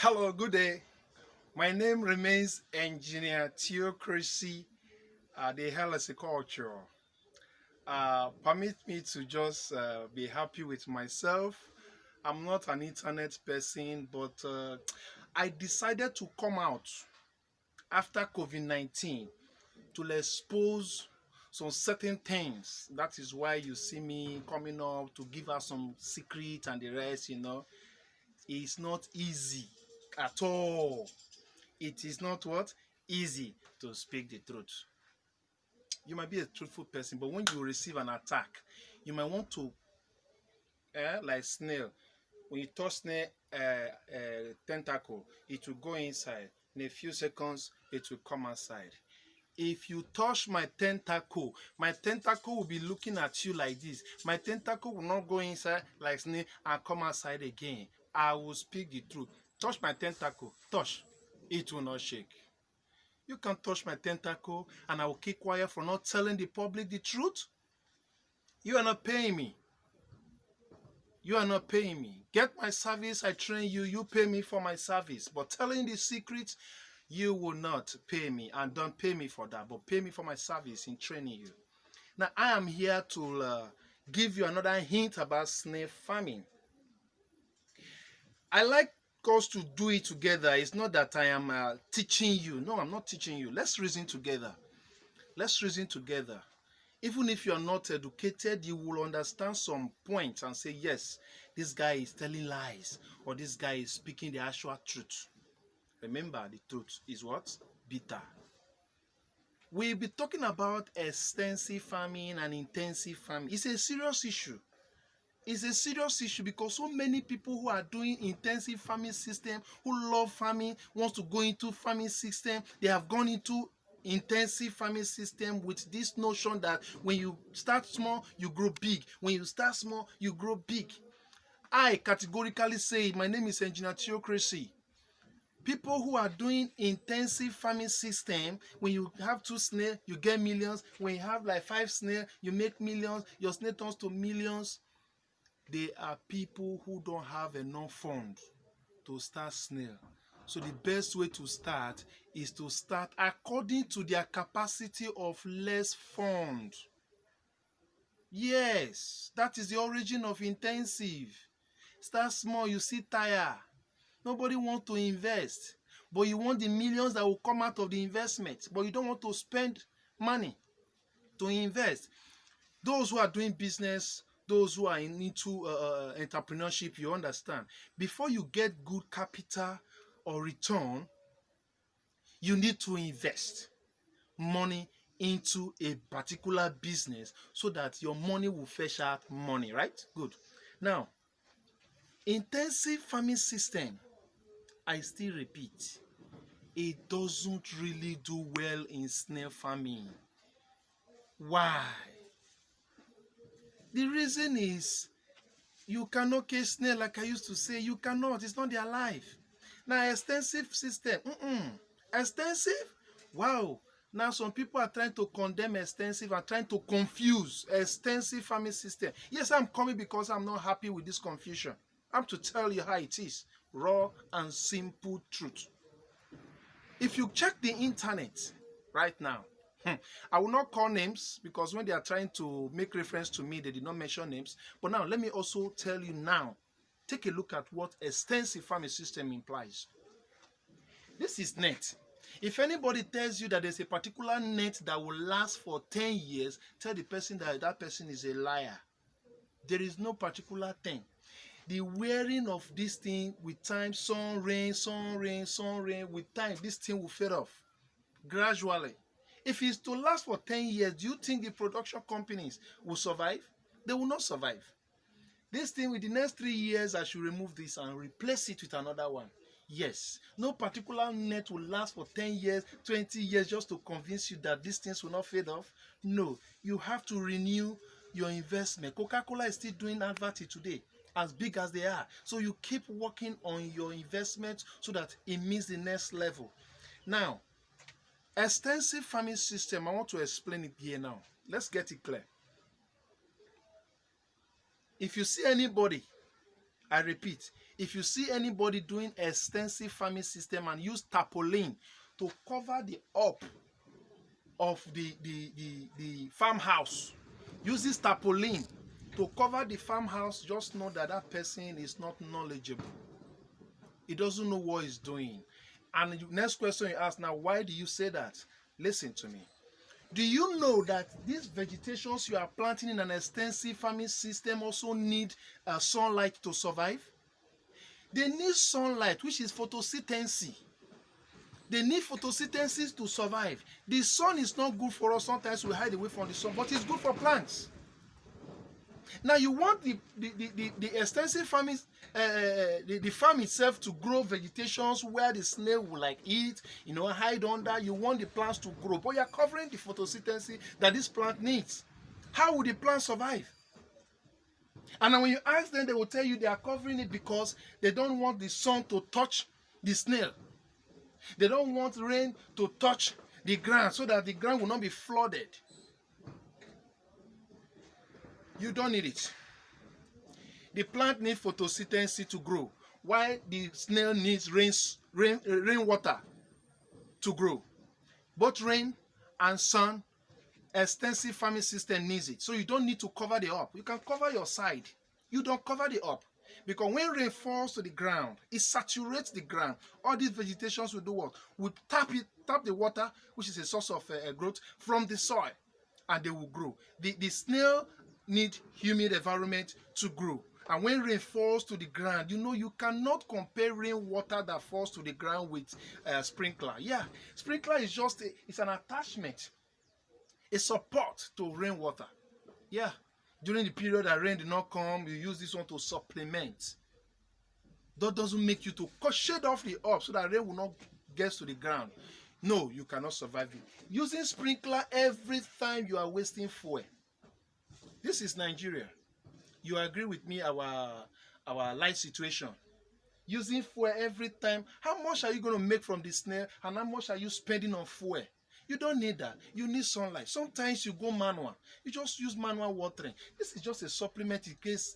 Hello, good day. My name remains Engineer Theocracy, the Health Culture. Permit me to just be happy with myself. I'm not an internet person, but I decided to come out after COVID-19 to expose some certain things. That is why you see me coming up to give us some secret and the rest. It's not easy at all. It is not what? Easy to speak the truth. You might be a truthful person, but when you receive an attack, you might want to, like snail. When you touch snail tentacle, it will go inside. In a few seconds, it will come outside. If you touch my tentacle will be looking at you like this. My tentacle will not go inside like snail and come outside again. I will speak the truth. Touch my tentacle. Touch. It will not shake. You can touch my tentacle and I will keep quiet for not telling the public the truth. You are not paying me. You are not paying me. Get my service, I train you, you pay me for my service. But telling the secret, you will not pay me. And don't pay me for that, but pay me for my service in training you. Now, I am here to give you another hint about snail farming. I like us to do it together. It's not that I am teaching you. No, I'm not teaching you. Let's reason together. Let's reason together. Even if you are not educated, you will understand some points and say, yes, this guy is telling lies or this guy is speaking the actual truth. Remember, the truth is what? Bitter. We'll be talking about extensive farming and intensive farming. It's a serious issue. It's a serious issue because so many people who are doing intensive farming system, who love farming, wants to go into farming system, they have gone into intensive farming system with this notion that when you start small, you grow big. When you start small, you grow big. I categorically say, my name is Engineer Theocracy. People who are doing intensive farming system, when you have 2 snails, you get millions. When you have like 5 snails, you make millions. Your snail turns to millions. They are people who don't have enough fund to start snail. So the best way to start is to start according to their capacity of less fund. Yes, that is the origin of intensive. Start small, you see tire. Nobody wants to invest, but you want the millions that will come out of the investment, but you don't want to spend money to invest. Those who are doing business, those who are into entrepreneurship, you understand. Before you get good capital or return, you need to invest money into a particular business so that your money will fetch out money, right? Good. Now, intensive farming system, I still repeat, it doesn't really do well in snail farming. Why? The reason is you cannot catch snail like I used to say. You cannot. It's not their life. Now, extensive system. Extensive? Wow. Now, some people are trying to condemn extensive and trying to confuse extensive farming system. Yes, I'm coming because I'm not happy with this confusion. I'm to tell you how it is. Raw and simple truth. If you check the internet right now, I will not call names because when they are trying to make reference to me, they did not mention names. But now, let me also tell you now, take a look at what extensive farming system implies. This is net. If anybody tells you that there's a particular net that will last for 10 years, tell the person that that person is a liar. There is no particular thing. The wearing of this thing with time, sun, rain, with time, this thing will fade off gradually. If it's to last for 10 years, do you think the production companies will survive? They will not survive. This thing, with the next 3 years, I should remove this and replace it with another one. Yes, no particular net will last for 10 years, 20 years just to convince you that these things will not fade off. No, you have to renew your investment. Coca-Cola is still doing advertising today, as big as they are. So you keep working on your investment so that it meets the next level. Now, extensive farming system, I want to explain it here now. Let's get it clear. If you see anybody, I repeat, If you see anybody doing extensive farming system and use tarpaulin to cover the up of the farmhouse, uses tarpaulin to cover the farmhouse, just know that that person is not knowledgeable. He doesn't know what he's doing. And the next question you ask now, why do you say that? Listen to me. Do you know that these vegetations you are planting in an extensive farming system also need sunlight to survive? They need sunlight, which is photosynthesis. They need photosynthesis to survive. The sun is not good for us. Sometimes we hide away from the sun, but it's good for plants. Now you want the extensive farming, the farm itself to grow vegetations where the snail will like eat, hide under. You want the plants to grow, but you are covering the photosynthesis that this plant needs. How will the plant survive? And then when you ask them, they will tell you they are covering it because they don't want the sun to touch the snail. They don't want rain to touch the ground so that the ground will not be flooded. You don't need it. The plant needs photosynthesis to grow, while the snail needs rainwater to grow. Both rain and sun, extensive farming system needs it. So you don't need to cover the up. You can cover your side. You don't cover the up. Because when rain falls to the ground, it saturates the ground. All these vegetations will do what? Will tap the water, which is a source of growth, from the soil, and they will grow. The snail need humid environment to grow. And when rain falls to the ground, you cannot compare rainwater that falls to the ground with sprinkler. Yeah, sprinkler is just it's an attachment, a support to rainwater. Yeah, during the period that rain did not come, you use this one to supplement. That doesn't make you to shade off the up so that rain will not get to the ground. No, you cannot survive it. Using sprinkler every time, you are wasting fuel. This is Nigeria. You agree with me, our life situation. Using fuel every time. How much are you going to make from the snail, and how much are you spending on fuel? You don't need that. You need sunlight. Sometimes you go manual. You just use manual watering. This is just a supplement in case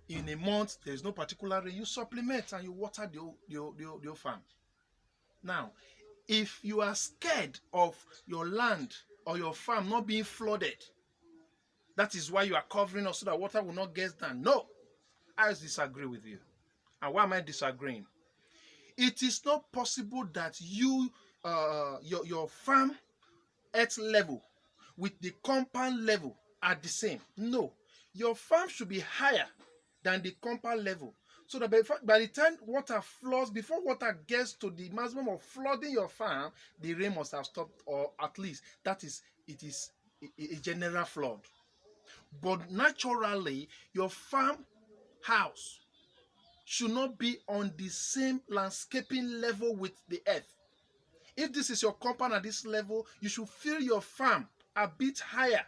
in a month there is no particular rain. You supplement and you water your farm. Now, if you are scared of your land or your farm not being flooded, that is why you are covering us so that water will not get down. No, I disagree with you. And why am I disagreeing? It is not possible that your farm earth level with the compound level are the same. No, your farm should be higher than the compound level, so that by the time water floods, before water gets to the maximum of flooding your farm, the rain must have stopped, or at least it is a general flood. But naturally, your farm house should not be on the same landscaping level with the earth. If this is your compound at this level, you should fill your farm a bit higher,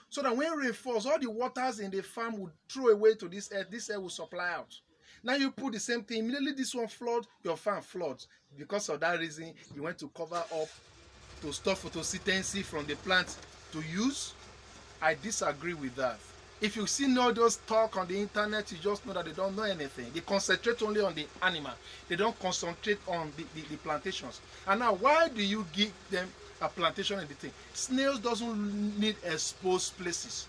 so that when rain falls, all the waters in the farm will throw away to this earth will supply out. Now you put the same thing, immediately this one floods, your farm floods. Because of that reason, you went to cover up to stop photosynthesis from the plant to use. I disagree with that. If you see all those talk on the internet, you just know that they don't know anything. They concentrate only on the animal. They don't concentrate on the plantations. And now, why do you give them a plantation and the thing? Snails doesn't need exposed places.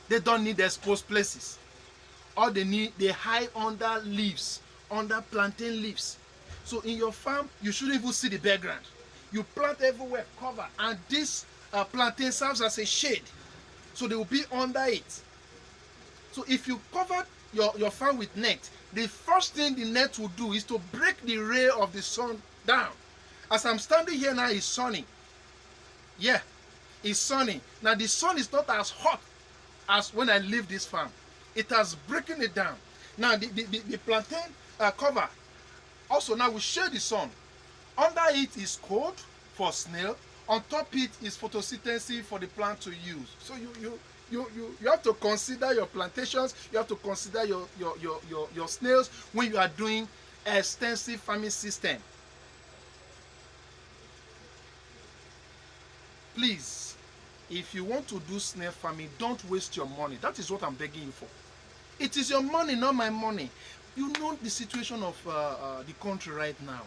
They don't need exposed places. All they need, they hide under leaves, under plantain leaves. So in your farm, you shouldn't even see the background. You plant everywhere, cover, and this plantain serves as a shade. So they will be under it. So if you cover your farm with net, the first thing the net will do is to break the ray of the sun down. As I'm standing here now, it's sunny. Yeah, it's sunny. Now the sun is not as hot as when I leave this farm. It has broken it down. Now the plantain cover also now will shade the sun. Under it is cold for snail. On top it is photosynthesis for the plant to use. So you have to consider your plantations. You have to consider your snails when you are doing extensive farming system. Please, if you want to do snail farming, don't waste your money. That is what I'm begging you for. It is your money, not my money. You know the situation of the country right now.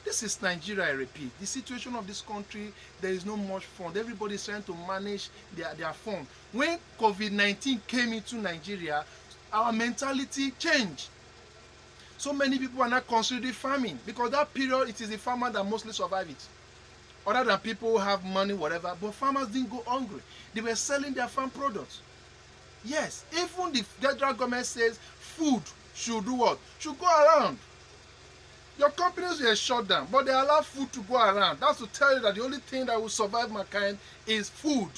This is Nigeria, I repeat. The situation of this country, there is no much fund. Everybody is trying to manage their fund. When COVID-19 came into Nigeria, our mentality changed. So many people are not considering farming because that period, it is the farmer that mostly survive it. Other than people who have money, whatever, but farmers didn't go hungry. They were selling their farm products. Yes, even the federal government says food should do what? Should go around. Your companies were shut down, but they allow food to go around. That's to tell you that the only thing that will survive mankind is food.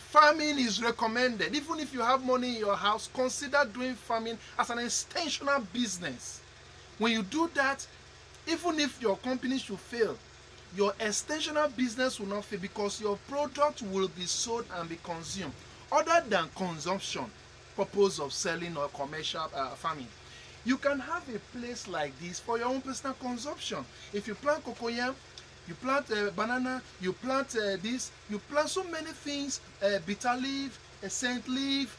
Farming is recommended. Even if you have money in your house, consider doing farming as an extensional business. When you do that, even if your company should fail, your extensional business will not fail because your product will be sold and be consumed. Other than consumption, purpose of selling or commercial farming. You can have a place like this for your own personal consumption. If you plant cocoyam, you plant banana, you plant this, you plant so many things, bitter leaf, scent leaf,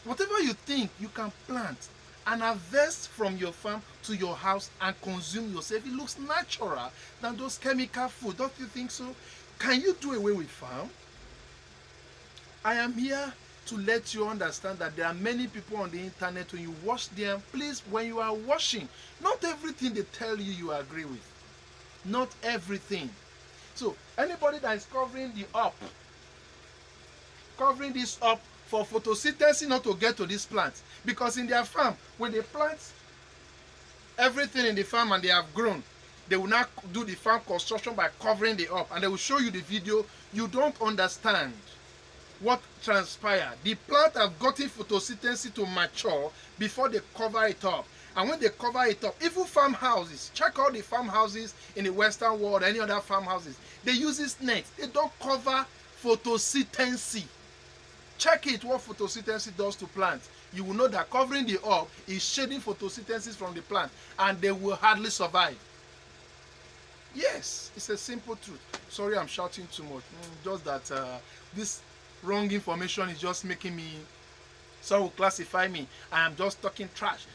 whatever you think you can plant and harvest from your farm to your house and consume yourself. It looks natural than those chemical food. Don't you think so? Can you do away with farm? I am here to let you understand that there are many people on the internet. When you watch them, please, when you are watching, not everything they tell you you agree with. Not everything. So anybody that is covering this up for photosynthesis not to get to this plant, because in their farm, when they plant everything in the farm and they have grown, they will not do the farm construction by covering it up, and they will show you the video. You don't understand what transpired. The plant have gotten photosynthesis to mature before they cover it up. And when they cover it up, even farmhouses, check out the farmhouses in the Western world, any other farmhouses, they use this net. They don't cover photosynthesis. Check it, what photosynthesis does to plants. You will know that covering the up is shading photosynthesis from the plant, and they will hardly survive. Yes, it's a simple truth. Sorry, I'm shouting too much. Just that this wrong information is just making me, so will classify me. I am just talking trash.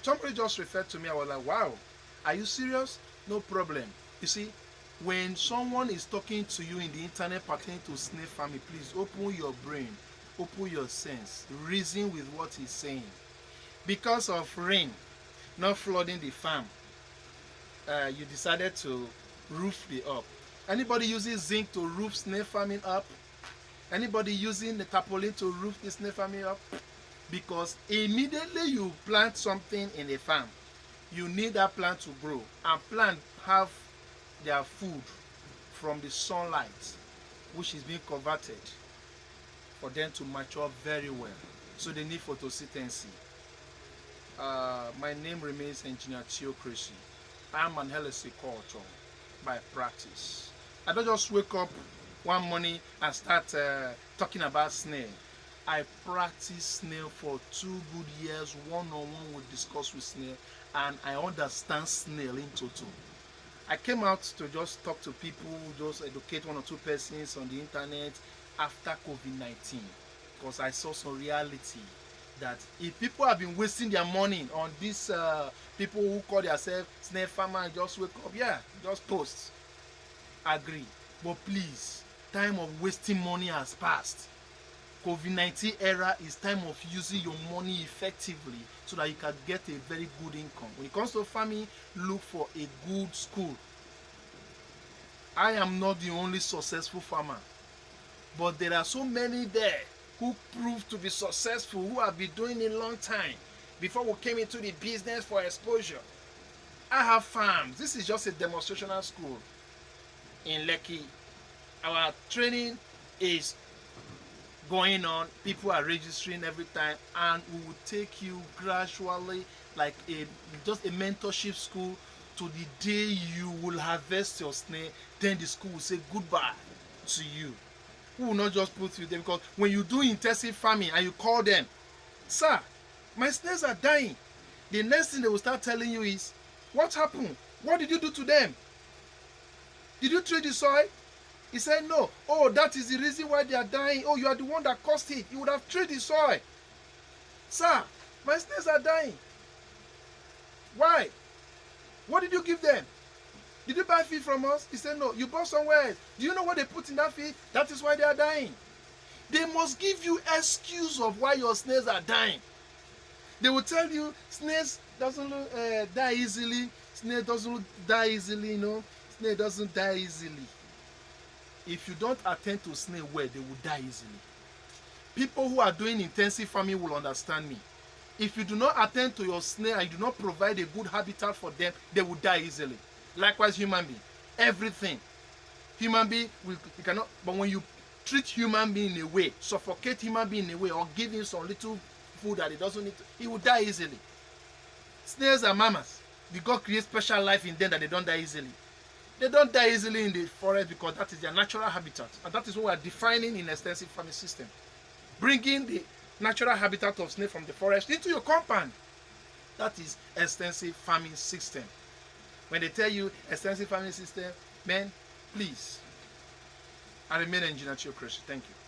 Somebody just referred to me. I was like, wow, are you serious? No problem. You see, when someone is talking to you in the internet pertaining to snail farming, please open your brain, open your sense, reason with what he's saying. Because of rain not flooding the farm, you decided to roof it up. Anybody using zinc to roof snail farming up? Anybody using the tarpaulin to roof the snail farming up? Because immediately you plant something in a farm, you need that plant to grow, and plants have their food from the sunlight, which is being converted for them to mature very well. So they need photosynthesis. My name remains Engineer Theocracy. I am an LSC culture by practice. I don't just wake up one morning and start talking about snail. I practice snail for 2 good years. One-on-one we discuss with snail, and I understand snail in total. I came out to just talk to people, just educate 1 or 2 persons on the internet after COVID-19, because I saw some reality that if people have been wasting their money on these people who call themselves snail farmer and just wake up, yeah, just post, agree. But please, time of wasting money has passed. COVID-19 era is time of using your money effectively so that you can get a very good income. When it comes to farming, look for a good school. I am not the only successful farmer, but there are so many there who proved to be successful, who have been doing it a long time before we came into the business for exposure. I have farms. This is just a demonstrational school in Lekki. Our training is going on. People are registering every time, and we will take you gradually, like just a mentorship school, to the day you will harvest your snail. Then the school will say goodbye to you. We will not just put you there, because when you do intensive farming and you call them, sir, my snails are dying, the next thing they will start telling you is, what happened? What did you do to them? Did you treat the soil? He said no. Oh, that is the reason why they are dying. Oh, you are the one that caused it. You would have treated the soil. Sir, my snails are dying. What did you give them? Did you buy feed from us? He said, no, you bought somewhere else. Do you know what they put in that feed? That is why they are dying. They must give you excuse of why your snails are dying. They will tell you snails doesn't die easily. Snail doesn't die easily, you know. Snail doesn't die easily. If you don't attend to snail well, they will die easily. People who are doing intensive farming will understand me. If you do not attend to your snail and you do not provide a good habitat for them, they will die easily. Likewise, human being. Everything. Human being, you cannot, but when you treat human being in a way, suffocate human being in a way, or give him some little food that he doesn't need to, he will die easily. Snails are mammals. The God creates special life in them that they don't die easily. They don't die easily in the forest because that is their natural habitat. And that is what we are defining in extensive farming system. Bringing the natural habitat of snail from the forest into your compound. That is extensive farming system. When they tell you extensive farming system, man, please. I remain Engineer Chiokresi. Thank you.